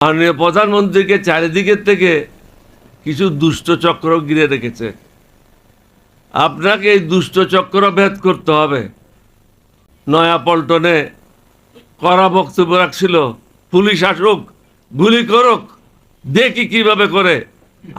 মাননীয় প্রধানমন্ত্রীকে চারিদিকের থেকে কিছু দুষ্ট চক্র ঘিরে রেখেছে। আপনাকে এই দুষ্ট চক্র ভেদ করতে হবে। নয়াপল্টনে কড়া বক্তব্য রাখছিল, পুলিশ আসুক, গুলি করুক, দেখি কিভাবে করে,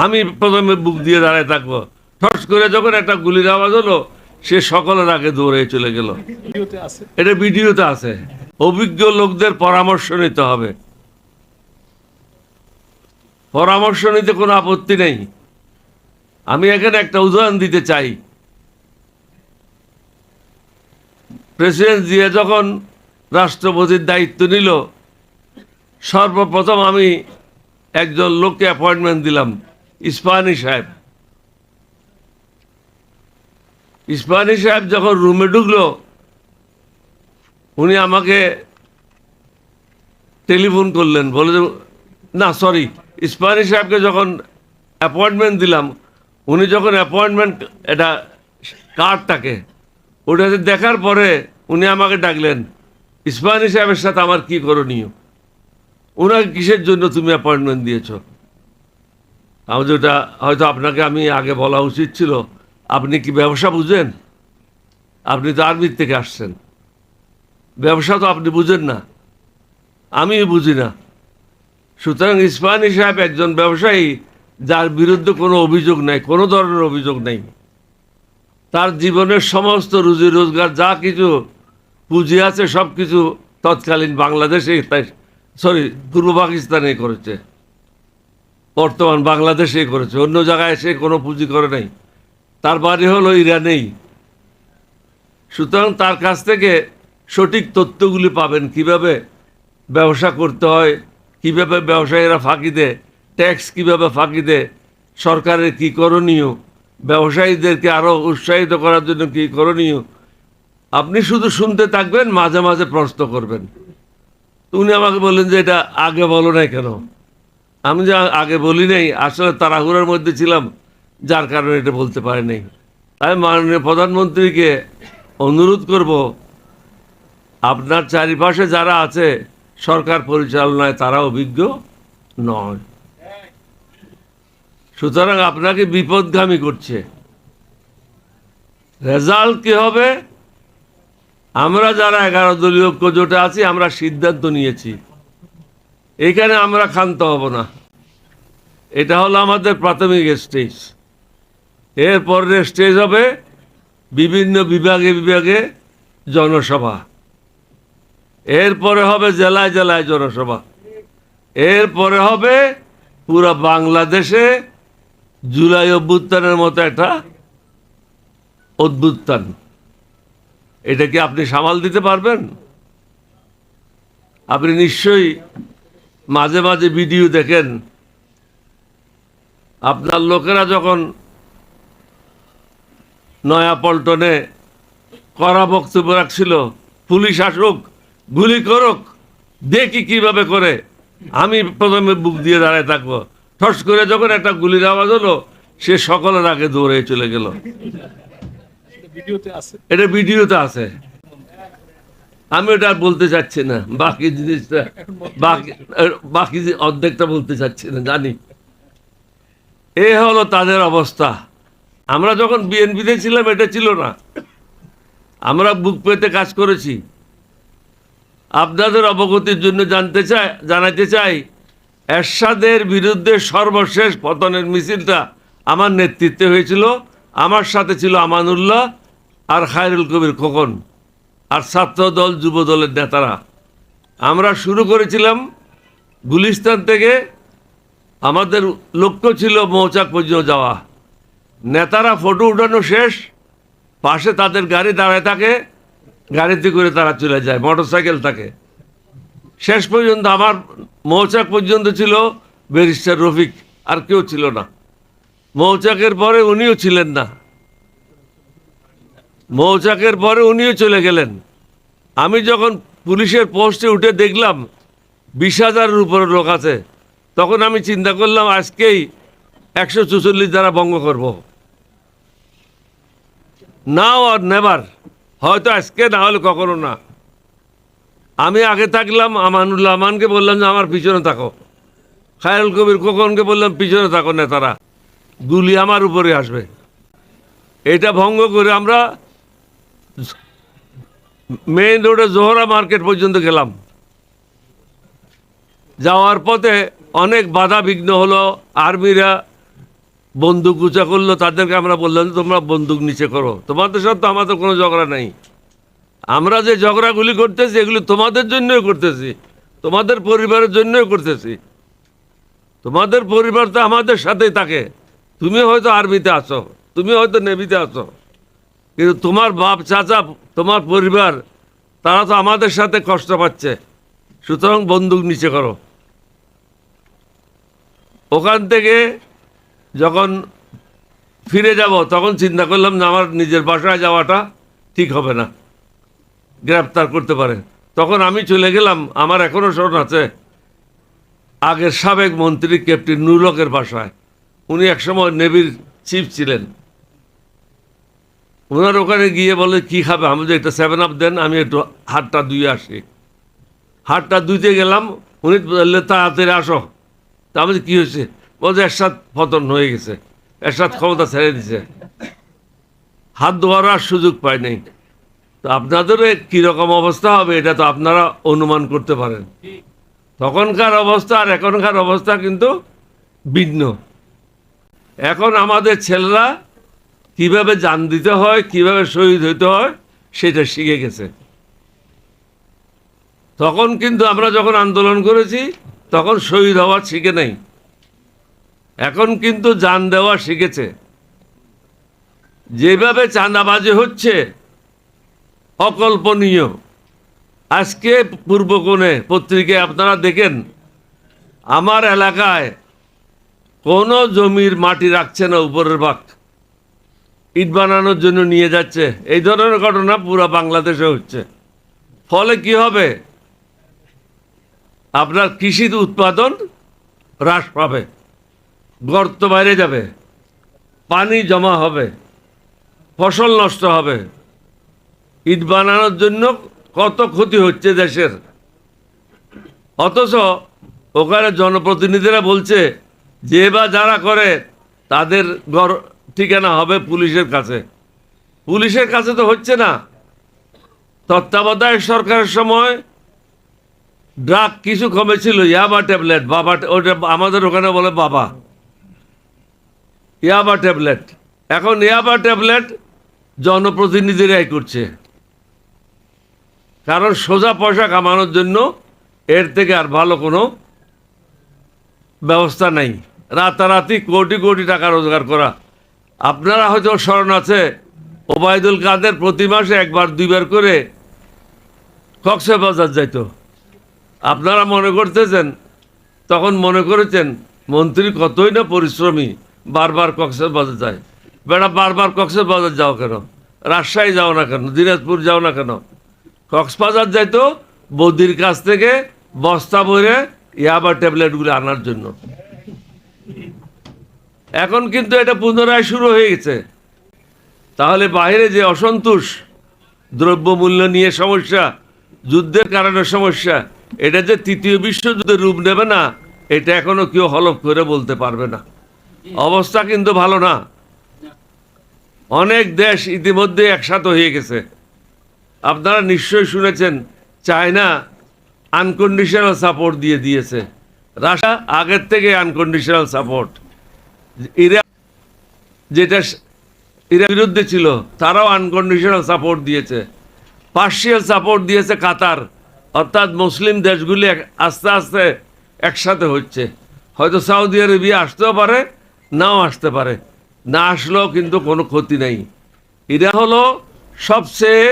আমি প্রথমে বুক দিয়ে দাঁড়ায় থাকবো। ঠস করে যখন একটা গুলির আওয়াজ হলো, সে সকলের আগে দৌড়ে চলে গেল। এটা ভিডিওতে আছে। অভিজ্ঞ লোকদের পরামর্শ নিতে হবে। পরামর্শ নিতে কোনো আপত্তি নেই। আমি এখানে একটা উদাহরণ দিতে চাই। প্রেসিডেন্ট জিয়া যখন রাষ্ট্রপতির দায়িত্ব নিল, সর্বপ্রথম আমি একজন লোককে অ্যাপয়েন্টমেন্ট দিলাম, ইস্পাহানি সাহেব। ইস্পাহানি সাহেব যখন রুমে ঢুকলো, উনি আমাকে টেলিফোন করলেন, বলে না সরি, ইস্পাহানি সাহেবকে যখন অ্যাপয়েন্টমেন্ট দিলাম, উনি যখন অ্যাপয়েন্টমেন্ট এটা কার্ডটাকে ওটাতে দেখার পরে উনি আমাকে ডাকলেন, ইস্পাহানি সাহেবের সাথে আমার কি করণীয়, ওনাকে কিসের জন্য তুমি অ্যাপয়েন্টমেন্ট দিয়েছ? আমি যেটা হয়তো আপনাকে আমি আগে বলা উচিত ছিল, আপনি কি ব্যবসা বুঝেন? আপনি তো আর্মির থেকে আসছেন, ব্যবসা তো আপনি বুঝেন না, আমি বুঝি না। সুতরাং ইস্পাহানি সাহেব একজন ব্যবসায়ী যার বিরুদ্ধে কোনো অভিযোগ নাই, কোনো ধরনের অভিযোগ নেই। তার জীবনের সমস্ত রুজি রোজগার যা কিছু পুঁজি আছে সব কিছু তৎকালীন বাংলাদেশে, সরি পূর্ব পাকিস্তানে করেছে, বর্তমান বাংলাদেশে করেছে, অন্য জায়গায় সে কোনো পুঁজি করে নাই। তার বাড়ি হলো ইরানেই। সুতরাং তার কাছ থেকে সঠিক তথ্যগুলি পাবেন, কিভাবে ব্যবসা করতে হয়, কিভাবে ব্যবসায়ীরা ফাঁকি দেয়, ট্যাক্স কিভাবে ফাঁকি দেয়, সরকারের কি করণীয়, ব্যবসায়ীদেরকে আরও উৎসাহিত করার জন্য কি করণীয়। আপনি শুধু শুনতে থাকবেন, মাঝে মাঝে প্রশ্ন করবেন। উনি আমাকে বললেন যে এটা আগে বলো নাই কেন? আমি যে আগে বলি নাই, আসলে তাড়াহুড়োর মধ্যে ছিলাম, যার কারণে এটা বলতে পারি নাই। আমি মাননীয় প্রধানমন্ত্রীকে অনুরোধ করব, আপনার চারিপাশে যারা আছে সরকার পরিচালনায় তারা অভিজ্ঞ নয়, সুতরাং আপনাকে বিপদগামী করছে। রেজাল্ট কি হবে? আমরা যারা 11 দলীয় ঐক্য জোটে আছি, আমরা সিদ্ধান্ত নিয়েছি, এখানে আমরা ক্ষান্ত হব না। এটা হলো আমাদের প্রাথমিক স্টেজ। এরপরের স্টেজ হবে বিভিন্ন বিভাগে বিভাগে জনসভা, এরপরে হবে জেলায় জেলায় জনসভা, এরপরে হবে পুরো বাংলাদেশে জুলাই অভ্যুত্থানের মতো একটা অভ্যুত্থান। এটা কি আপনি সামাল দিতে পারবেন? আপনি নিশ্চয়ই মাঝে মাঝে ভিডিও দেখেন, আপনার লোকেরা যখন নয়াপল্টনে কড়া বক্তব্য রাখছিল, পুলিশ আসুক, গুলি করুক, দেখি কিভাবে করে, আমি প্রথমে বুক দিয়ে দাঁড়ায় থাকবো। ঠস করে যখন একটা গুলির আওয়াজ হলো, সে সকলের আগে দৌড়ে চলে গেল। এটা ভিডিওতে আছে। আমি ওটা আর বলতে চাচ্ছি না, বাকি জিনিসটা বাকি অর্ধেকটা বলতে চাচ্ছি না, জানি। এ হলো তাদের অবস্থা। আমরা যখন বিএনপিতে ছিলাম এটা ছিল না, আমরা বুক পেতে কাজ করেছি। আপনাদের অবগতির জন্য জানাতে চাই, এরশাদের বিরুদ্ধে সর্বশেষ পতনের মিছিলটা আমার নেতৃত্বে হয়েছিল। আমার সাথে ছিল আমানুল্লাহ আর খায়রুল কবির খোকন আর ছাত্রদল যুব দলের নেতারা। আমরা শুরু করেছিলাম গুলিস্তান থেকে, আমাদের লক্ষ্য ছিল মৌচাক পর্যন্ত যাওয়া। নেতারা ফটো উঠানো শেষ, পাশে তাদের গাড়ি দাঁড়ায় থাকে, গাড়িতে করে তারা চলে যায়, মোটরসাইকেল থাকে। শেষ পর্যন্ত আমার মৌচাক পর্যন্ত ছিল ব্যারিস্টার রফিক, আর কেউ ছিল না। মৌচাকের পরে উনিও ছিলেন না, মৌচাকের পরে উনিও চলে গেলেন। আমি যখন পুলিশের পোস্টে উঠে দেখলাম 20,000-এর উপরে লোক আছে, তখন আমি চিন্তা করলাম আজকেই 144 দ্বারা ভঙ্গ করব। নাও আর নেভার, হয়তো আজকে, না হলে কখনো না। আমি আগে থাকলাম, আমানুল্লাহ আমানকে বললাম যে আমার পিছনে থাকো, খায়রুল কবির খোকনকে বললাম পিছনে থাকো নেতারা, গুলি আমার উপরে আসবে। এটা ভঙ্গ করে আমরা মেইন রোডে জোহরা মার্কেট পর্যন্ত গেলাম। যাওয়ার পথে অনেক বাধা বিঘ্ন হলো, আর্মিরা বন্দুক উঁচা করলো, তাদেরকে আমরা বললাম তোমরা বন্দুক নিচে করো, তোমাদের সাথে আমাদের কোনো ঝগড়া নেই, আমরা যে ঝগড়াগুলি করতেছি এগুলি তোমাদের জন্যই করতেছি, তোমাদের পরিবারের জন্যই করতেছি, তোমাদের পরিবার তো আমাদের সাথেই থাকে, তুমি হয়তো আর্মিতে আছো, তুমি হয়তো নেভিতে আছো, কিন্তু তোমার বাপ চাচা তোমার পরিবার তারা তো আমাদের সাথে কষ্ট পাচ্ছে, সুতরাং বন্দুক নিচে করো। ওখান থেকে যখন ফিরে যাব তখন চিন্তা করলাম যে আমার নিজের বাসায় যাওয়াটা ঠিক হবে না, গ্রেপ্তার করতে পারে। তখন আমি চলে গেলাম, আমার এখনও স্মরণ আছে, আগের সাবেক মন্ত্রী ক্যাপ্টেন নুরুলের বাসায়। উনি একসময় নেভির চিফ ছিলেন। ওনার ওখানে গিয়ে বলে কি খাবে, আমি যে একটা 7 আপ দেন, আমি একটু হাতটা ধুয়ে আসি। হাতটা ধুইতে গেলাম, উনি বললে তাড়াতাড়ি আসো। তা আমি কী হয়েছে, বলছে এরশাদ পতন হয়ে গেছে, এরশাদ ক্ষমতা ছেড়ে দিছে, হাত ধোয়ার আর সুযোগ পায় নাই। তো আপনাদেরও কীরকম অবস্থা হবে এটা তো আপনারা অনুমান করতে পারেন। তখনকার অবস্থা আর এখনকার অবস্থা কিন্তু ভিন্ন। এখন আমাদের ছেলেরা কিভাবে জান দিতে হয়, কিভাবে শহীদ হইতে হয় সেটা শিখে গেছে। তখন কিন্তু আমরা যখন আন্দোলন করেছি তখন শহীদ হওয়া শিখে নাই, এখন কিন্তু জান দেওয়া শিখেছে। যেভাবে চাঁদাবাজি হচ্ছে অকল্পনীয়। আজকে পূর্বকোণে পত্রিকায় আপনারা দেখেন, আমার এলাকায় কোনো জমির মাটি রাখছে না, উপরের ভাগ ইট বানানোর জন্য নিয়ে যাচ্ছে। এই ধরনের ঘটনা পুরো বাংলাদেশে হচ্ছে। ফলে কি হবে, আপনার কৃষির উৎপাদন হ্রাস পাবে, গর্ত বাইরে যাবে, পানি জমা হবে, ফসল নষ্ট হবে। ইট বানানোর জন্য কত ক্ষতি হচ্ছে দেশের, অথচ ওখানে জনপ্রতিনিধিরা বলছে যে বা যারা করে তাদের ঘর ঠিকানা হবে পুলিশের কাছে। পুলিশের কাছে তো হচ্ছে না। তত্ত্বাবধায়ক সরকারের সময় ড্রাগ কিছু কমেছিল, ইয়াবা ট্যাবলেট, বাবা ওটা আমাদের ওখানে বলে বাবা, ইয়াবা ট্যাবলেট। এখন ইয়াবা ট্যাবলেট জনপ্রতিনিধিরাই করছে, কারণ সোজা পয়সা কামানোর জন্য এর থেকে আর ভালো কোনো ব্যবস্থা নাই। রাতারাতি কোটি কোটি টাকা রোজগার করা। আপনারা হয়তো স্মরণ আছে, ওবায়দুল কাদের প্রতি মাসে একবার দুইবার করে কক্সবাজার যাইত। আপনারা মনে করতেছেন, তখন মনে করেছেন মন্ত্রী কতই না পরিশ্রমী, বারবার কক্সবাজার যায়। বেড়া বারবার কক্সবাজার যাও কেন, রাজশাহী যাও না কেন, দিনাজপুর যাও না কেন? কক্সবাজার যাইতো বৌদির কাছ থেকে বস্তা ভরে ইয়াবা ট্যাবলেটগুলো আনার জন্য। এখন কিন্তু এটা পুনরায় শুরু হয়ে গেছে। তাহলে বাইরে যে অসন্তোষ, দ্রব্যমূল্য নিয়ে সমস্যা, যুদ্ধের কারণে সমস্যা, এটা যে তৃতীয় বিশ্বযুদ্ধের রূপ নেবে না, এটা এখনো কেউ হলফ করে বলতে পারবে না। অবস্থা কিন্তু ভালো না। অনেক দেশ ইতিমধ্যে একসাথে হয়ে গেছে। আপনারা নিশ্চয়ই শুনেছেন, চায়না আনকন্ডিশনাল সাপোর্ট দিয়েছে, রাশিয়া আগের থেকে আনকন্ডিশনাল সাপোর্ট, ইরাক যেটা ইরাক বিরুদ্ধে ছিল তারাও আনকন্ডিশনাল সাপোর্ট দিয়েছে, পার্শিয়াল সাপোর্ট দিয়েছে কাতার। অর্থাৎ মুসলিম দেশগুলি আস্তে আস্তে একসাথে হচ্ছে। হয়তো সৌদি আরবিয়া আসতেও পারে, নাও আসতে পারে, না আসলেও কিন্তু কোনো ক্ষতি নেই। ইরাক হলো সবচেয়ে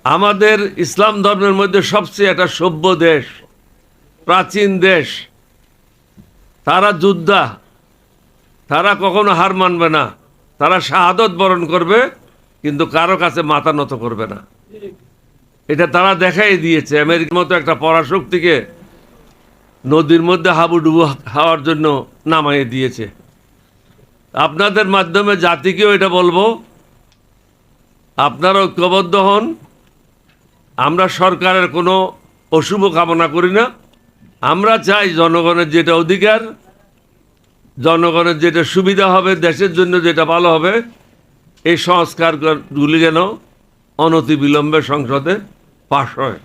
আমাদের ইসলাম ধর্মের মধ্যে সবচেয়ে একটা সভ্য দেশ, প্রাচীন দেশ। তারা যোদ্ধা, তারা কখনো হার মানবে না, তারা শাহাদত বরণ করবে, কিন্তু কারো কাছে মাথা নত করবে না। এটা তারা দেখাই দিয়েছে। আমেরিকার মতো একটা পরাশক্তিকে নদীর মধ্যে হাবুডুবু খাওয়ার জন্য নামাইয়ে দিয়েছে। আপনাদের মাধ্যমে জাতিকেও এটা বলবো, আপনারা ঐক্যবদ্ধ হন। আমরা সরকারের কোনো অশুভ কামনা করি না, আমরা চাই জনগণের যেটা অধিকার, জনগণের যেটা সুবিধা হবে, দেশের জন্য যেটা ভালো হবে, এই সংস্কারগুলি যেন অনতিবিলম্বে সংসদে পাশ হয়।